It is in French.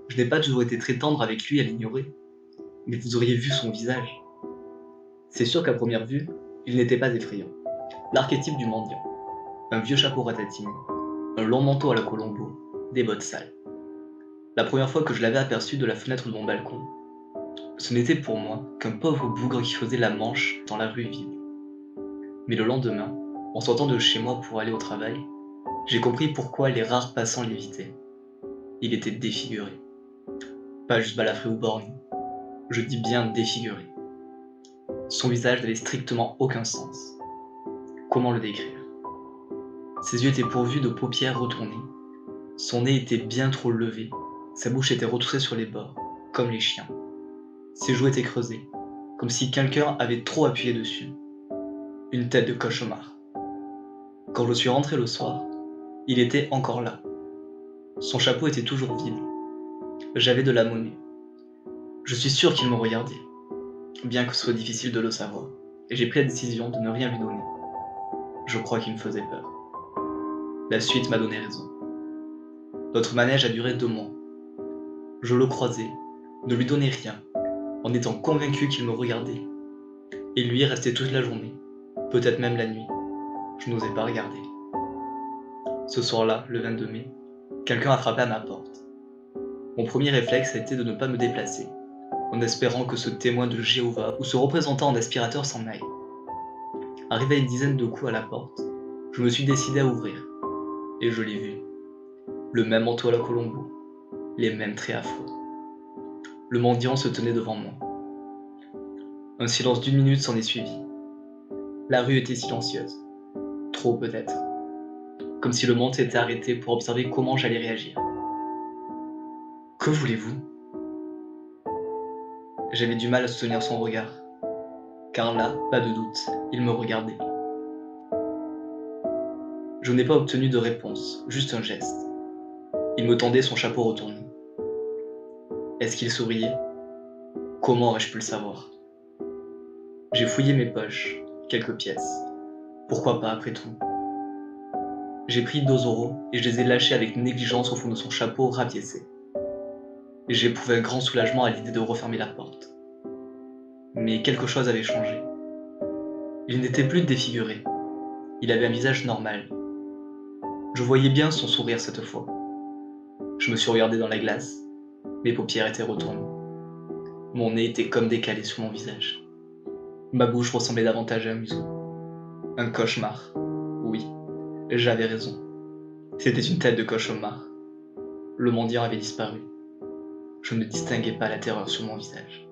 Je n'ai pas toujours été très tendre avec lui à l'ignorer, mais vous auriez vu son visage. C'est sûr qu'à première vue, il n'était pas effrayant. L'archétype du mendiant. Un vieux chapeau ratatine, un long manteau à la Colombo, des bottes sales. La première fois que je l'avais aperçu de la fenêtre de mon balcon, ce n'était pour moi qu'un pauvre bougre qui faisait la manche dans la rue vide. Mais le lendemain, en sortant de chez moi pour aller au travail, j'ai compris pourquoi les rares passants l'évitaient. Il était défiguré. Pas juste balafré ou borgne. Je dis bien défiguré. Son visage n'avait strictement aucun sens. Comment le décrire? Ses yeux étaient pourvus de paupières retournées. Son nez était bien trop levé. Sa bouche était retroussée sur les bords, comme les chiens. Ses joues étaient creusées, comme si quelqu'un avait trop appuyé dessus. Une tête de cauchemar. Quand je suis rentré le soir, il était encore là. Son chapeau était toujours vide. J'avais de la monnaie. Je suis sûr qu'il me regardait, bien que ce soit difficile de le savoir, et j'ai pris la décision de ne rien lui donner. Je crois qu'il me faisait peur. La suite m'a donné raison. Notre manège a duré 2 mois. Je le croisais, ne lui donnais rien, en étant convaincu qu'il me regardait. Et lui restait toute la journée, peut-être même la nuit. Je n'osais pas regarder. Ce soir-là, le 22 mai, quelqu'un a frappé à ma porte. Mon premier réflexe a été de ne pas me déplacer, en espérant que ce témoin de Jéhovah ou ce représentant en aspirateur s'en aille. Arrivé à une dizaine de coups à la porte, je me suis décidé à ouvrir, et je l'ai vu. Le même manteau à la Colombo, les mêmes traits affreux. Le mendiant se tenait devant moi. Un silence d'1 minute s'en est suivi. La rue était silencieuse. Trop peut-être. Comme si le monde s'était arrêté pour observer comment j'allais réagir. Que voulez-vous? J'avais du mal à soutenir son regard. Car là, pas de doute, il me regardait. Je n'ai pas obtenu de réponse, juste un geste. Il me tendait son chapeau retourné. Est-ce qu'il souriait? Comment aurais-je pu le savoir? J'ai fouillé mes poches, quelques pièces. Pourquoi pas après tout? J'ai pris 2 euros et je les ai lâchés avec négligence au fond de son chapeau rapiécé. J'ai éprouvé un grand soulagement à l'idée de refermer la porte. Mais quelque chose avait changé. Il n'était plus défiguré. Il avait un visage normal. Je voyais bien son sourire cette fois. Je me suis regardé dans la glace. Mes paupières étaient retournées. Mon nez était comme décalé sur mon visage. Ma bouche ressemblait davantage à un museau. Un cauchemar. Oui, j'avais raison. C'était une tête de cauchemar. Le mendiant avait disparu. Je ne distinguais pas la terreur sur mon visage.